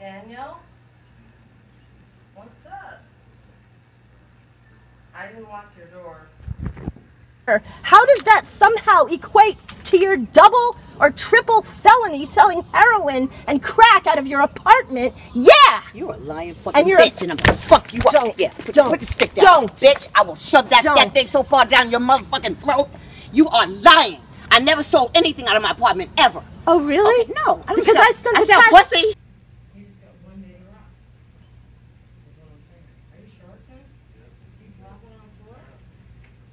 Daniel? What's up? I didn't lock your door. How does that somehow equate to your double or triple felony selling heroin and crack out of your apartment? Yeah! You're a lying fucking bitch and I'm gonna fuck you up. Don't. Yeah, put the stick down. Don't. Bitch, I will shove that thing so far down your motherfucking throat. You are lying. I never sold anything out of my apartment ever. Oh, really? Okay, no, I don't because sell. I sell pussy. You just got one day to rock. Is what I'm saying. Are you sure, Tim? He's rocking on the floor?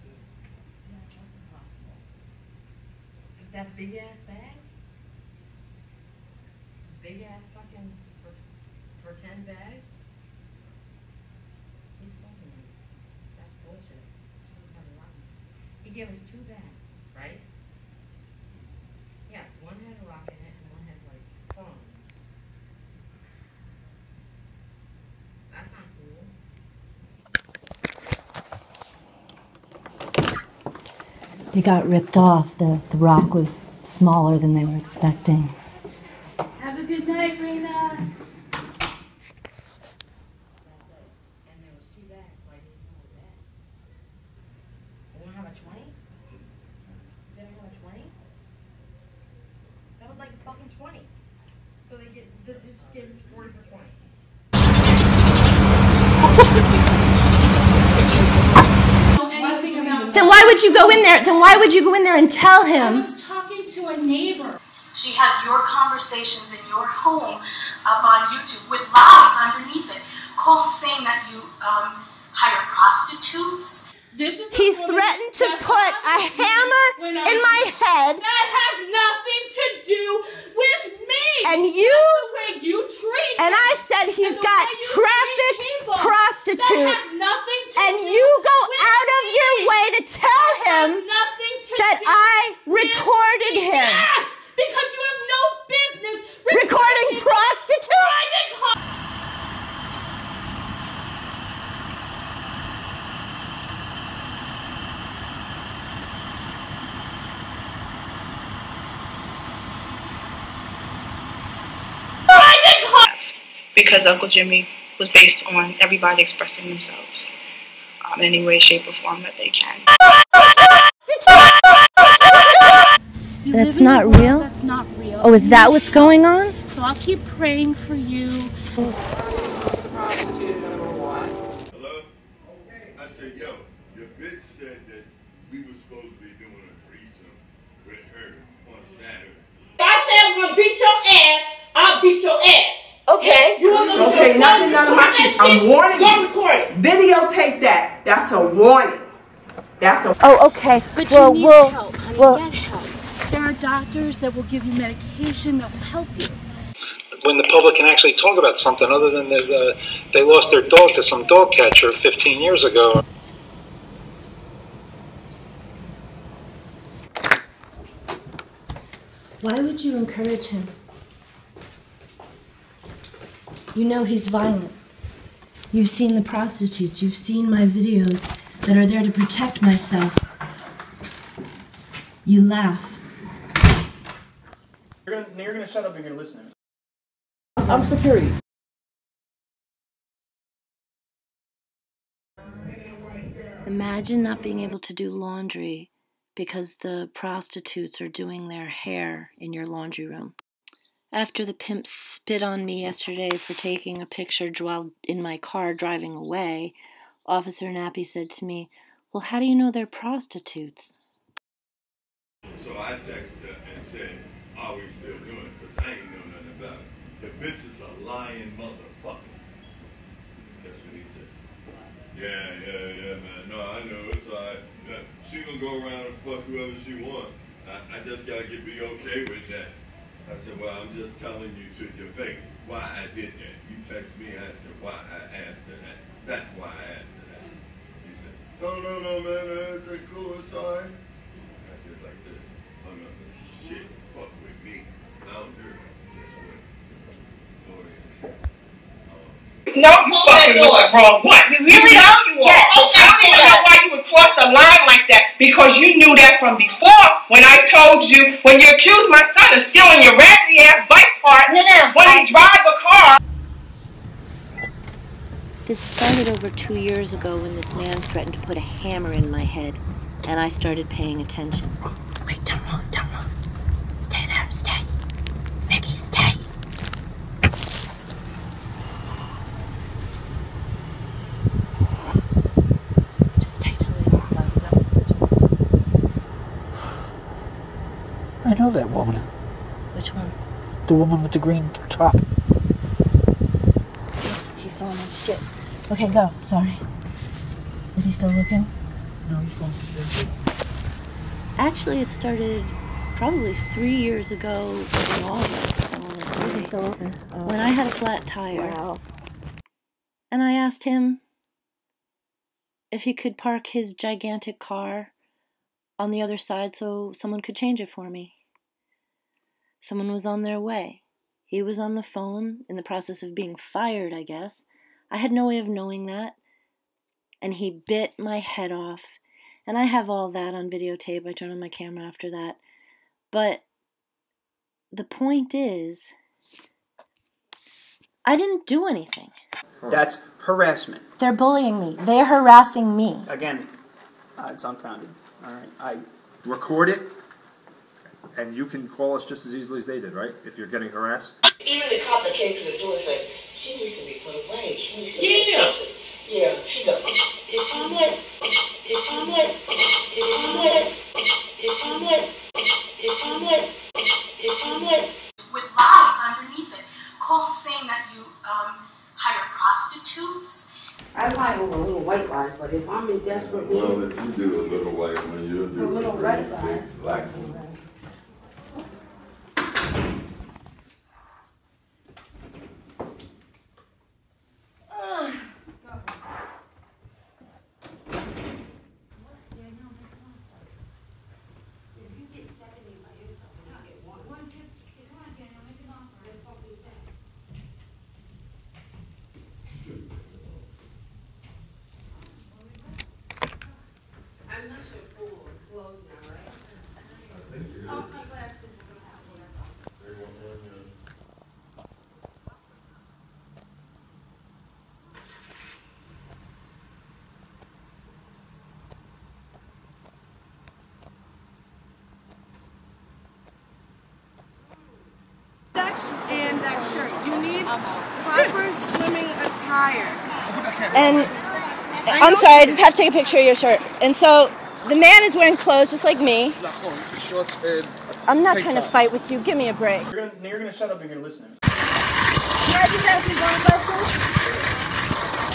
Yeah, that's impossible. With that big ass bag? This big ass fucking pretend bag? He's fucking me. That's bullshit. He gave us 2 bags, right? Yeah, one had a rock in it and one had like phones. That's not cool. They got ripped off. The rock was smaller than they were expecting. Have a good night, Raina. That's it. And there was 2 bags, so I didn't know that. They don't have a 20? They don't have a 20? That was like a fucking 20. So they just gave us 40 for 20. Then why would you go in there? Then why would you go in there and tell him? I was talking to a neighbor. She has your conversations in your home up on YouTube with lies underneath it, saying that you hire prostitutes. He threatened to put a hammer in my head. That has nothing to do with me. And you. That's the way you treat him. And I said he's got traffic prostitutes. That has nothing to and do you go with out of me. your way to tell him that I recorded him. Yes, because you have no business recording prostitutes. Because Uncle Jimmy was based on everybody expressing themselves in any way, shape, or form that they can. That's not real? That's not real. Oh, is that what's going on? So I'll keep praying for you. Hello? I said, yo, your bitch said that we were supposed to be doing a threesome with her on Saturday. If I say I'm gonna beat your ass, I'll beat your ass. Okay. Don't say nothing to my kids. I'm warning you. Videotape that. That's a warning. That's a. Oh, okay. But you need help, honey. Get help. There are doctors that will give you medication that will help you. When the public can actually talk about something other than they lost their dog to some dog catcher 15 years ago. Why would you encourage him? You know he's violent. You've seen the prostitutes. You've seen my videos that are there to protect myself. You laugh. You're gonna shut up and you're gonna listen to me. I'm security. Imagine not being able to do laundry because the prostitutes are doing their hair in your laundry room. After the pimp spit on me yesterday for taking a picture while in my car driving away, Officer Nappi said to me, "Well, how do you know they're prostitutes?" So I texted her and said, are we still doing it? Because I ain't know nothing about it. The bitch is a lying motherfucker. That's what he said. Yeah, man. No, I know. It's all right. She gonna go around and fuck whoever she want. I just gotta be okay with that. I said, well, I'm just telling you to your face why I did that. You text me asking why I asked her that. That's why I asked her that. She said, no, man, everything cool, it's all right. I did like this. Hung up this shit, fuck with me. I don't do it this way. No, you fucking with the wrong one. You really know you are. I don't even know why you would cross a line like that, because you knew that from before when I told you, when you accused my son of stealing your raggedy ass bike parts when he drive a car. This started over 2 years ago when this man threatened to put a hammer in my head, and I started paying attention. Wait, don't move, don't move. Stay there, stay. Mickey, stay. Just stay till we walk out. I know that woman. Which one? The woman with the green top. Oops, he saw me. Shit. Okay, go. Sorry. Is he still looking? No, he's going to stay. Actually, it started probably 3 years ago in August, I want to say, Still open. Oh. when I had a flat tire. Wow. And I asked him if he could park his gigantic car on the other side so someone could change it for me. Someone was on their way. He was on the phone in the process of being fired, I guess. I had no way of knowing that. And he bit my head off. And I have all that on videotape. I turned on my camera after that. But the point is, I didn't do anything. That's harassment. They're bullying me. They're harassing me. Again, it's unfounded. All right, I record it, and you can call us just as easily as they did, right? If you're getting harassed. Even the cop that came to the door said, she needs to be put away. She needs to be Yeah, she does. With lies underneath it, saying that you hire prostitutes. I lie over little white lies, but if I'm in desperate need... Well, if you do a little white one, you'll do a little red lie. Black one. And that shirt. You need proper swimming attire. And I'm sorry, I just have to take a picture of your shirt. And so the man is wearing clothes just like me. I'm not trying to fight with you. Give me a break. You're gonna shut up and you're gonna listen to me. Can I just ask you one question?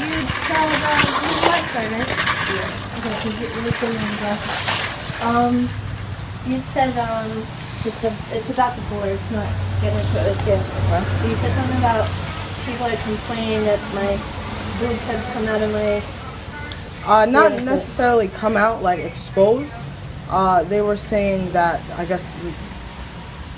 You said you like Simon. Yeah. Okay, because you're listening to the you said it's about the board. It's not getting into it with you. Huh? You said something about people are complaining that my boobs have come out of my... Not necessarily come out, like exposed. They were saying that, I guess,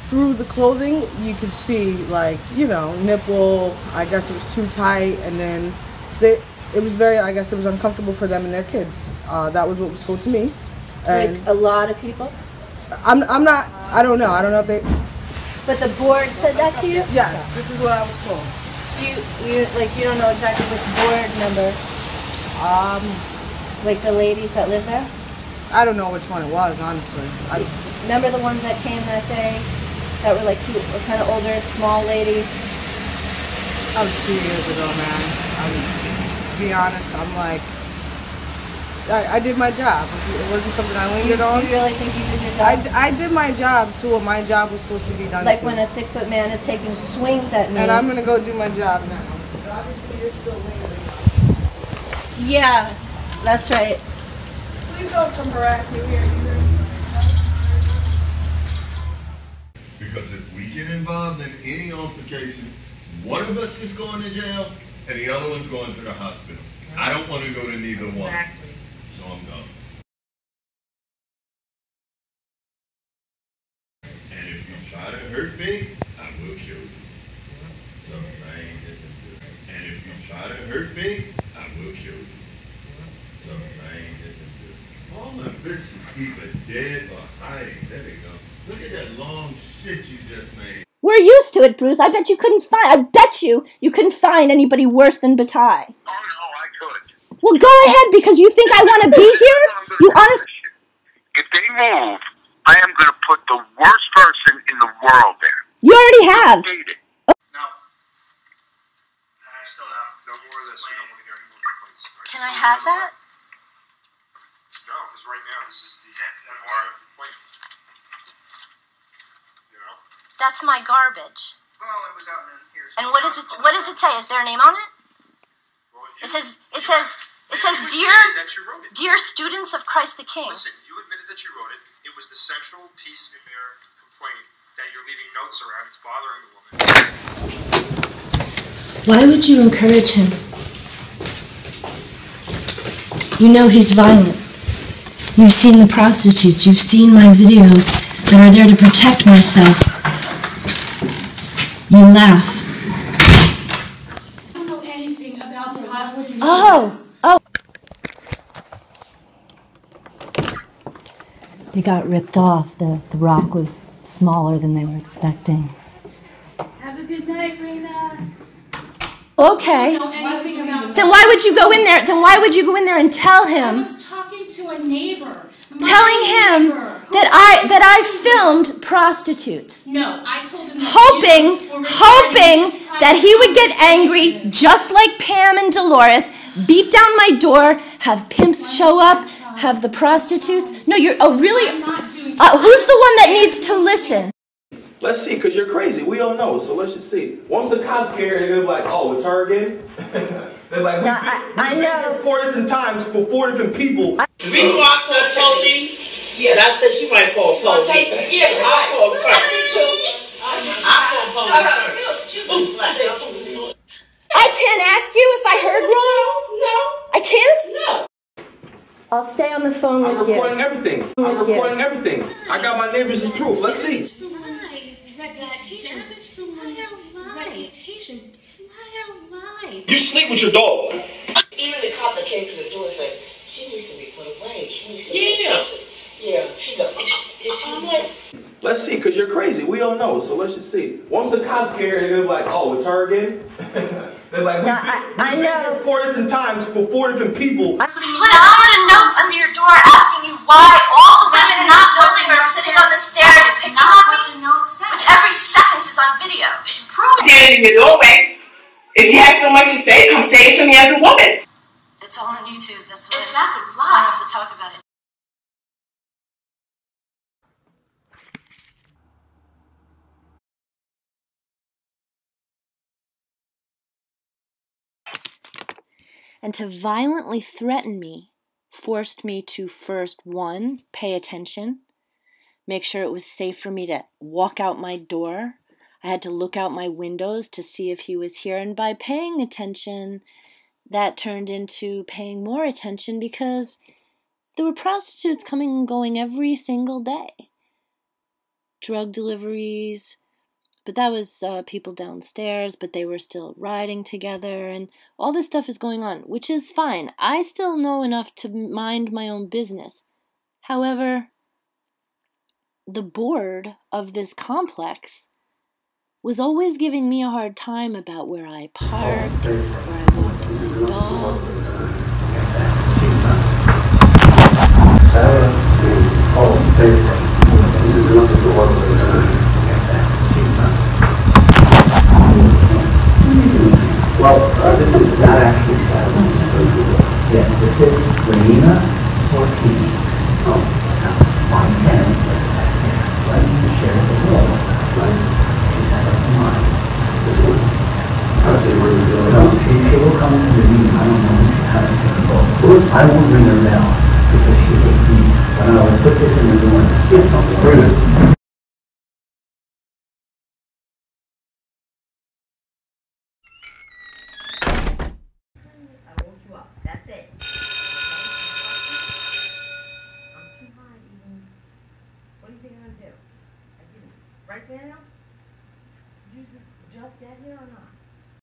through the clothing, you could see, like, you know, nipple. I guess it was too tight, and then it was very, I guess it was uncomfortable for them and their kids. That was what was told to me. And like a lot of people? I don't know if they... But the board said that to you? Yes, this is what I was told. You don't know exactly which board member? Like the ladies that live there? I don't know which one it was, honestly. Remember the ones that came that day that were like two kind of older, small ladies? That was 2 years ago, man. To be honest, I'm like, I did my job. It wasn't something I lingered on. You really think you did your job? I did my job to what my job was supposed to be done. Like when a 6-foot man is taking swings at me. And I'm gonna go do my job now. But obviously, you're still lingering. Yeah, that's right. Please don't come harass me here either. Because if we get involved in any altercation, one of us is going to jail and the other one's going to the hospital. I don't want to go to neither one. Exactly. So I'm gone. And if you try to hurt me, I will kill you. So I ain't getting to it. And if you try to hurt me, I will kill you. So I ain't getting to it. All my bitches either dead or hiding. There they go. Look at that long shit you just made. We're used to it, Bruce. I bet you couldn't find anybody worse than Bataille. Oh, no. Well, go ahead, because you think I want to be here? You honestly... If they move, I am going to put the worst person in the world there. You already have. No. I still have. No more of this. We don't want to hear any more complaints. Right? Can I have that? No, because right now this is the episode of complaint. You know? That's my garbage. Well, it was out in here. And what does it say? Is there a name on it? Well, It says dear students of Christ the King. Listen, you admitted that you wrote it. It was the central piece in their complaint that you're leaving notes around. It's bothering the woman. Why would you encourage him? You know he's violent. You've seen the prostitutes. You've seen my videos that are there to protect myself. You laugh. I don't know anything about prostitutes. Oh! They got ripped off. The rock was smaller than they were expecting. Have a good night, Rena. Okay. Then why would you go in there? Then why would you go in there and tell him? I was talking to a neighbor. Telling him that I filmed prostitutes. No, I told him Hoping that he would get angry, just like Pam and Dolores, beat down my door, have pimps show up, have the prostitutes. No, you're really. Who's the one that needs to listen? Let's see, because you're crazy. We all know, so let's just see. Once the cops get here, they're going to be like, oh, it's her again? They're like, we've been here 4 different times for 4 different people. Before I called police, yes, I said she might call police. Yes, I called police. I can't ask you if I heard wrong? No. I can't? No. I'll stay on the phone with you. I'm recording everything. I'm recording everything. I got my neighbors as proof. Let's see. You sleep with your dog. Even the cop that came to the door said, she needs to be put away. She needs to be Yeah, she does. Let's see, because you're crazy. We all know, so let's just see. Once the cops get here, they're going to be like, oh, it's her again? They're like, we've been here 4 different times for 4 different people. Slid a note under your door asking you why all the women in this building are sitting on the stairs picking on me, which every second is on video. It proves standing in your doorway. If you have so much to say, come say it to me as a woman. it's all on YouTube. That's why exactly. So I don't have to talk about it. And to violently threaten me forced me to first, 1, pay attention, make sure it was safe for me to walk out my door. I had to look out my windows to see if he was here, and by paying attention, that turned into paying more attention because there were prostitutes coming and going every single day. Drug deliveries, but that was people downstairs, but they were still riding together, and all this stuff is going on, which is fine. I still know enough to mind my own business. However, the board of this complex was always giving me a hard time about where I parked, where I walked my dog. Well, this is not actually silence. Yes, this is Rena Ortiz. Oh, now, my parents like to share the world. Right? She's had a mind. No, she will come to the meeting. I don't know when she's having to go. I won't ring her now because she hates me. But I will put this in the door. Yes, Rena.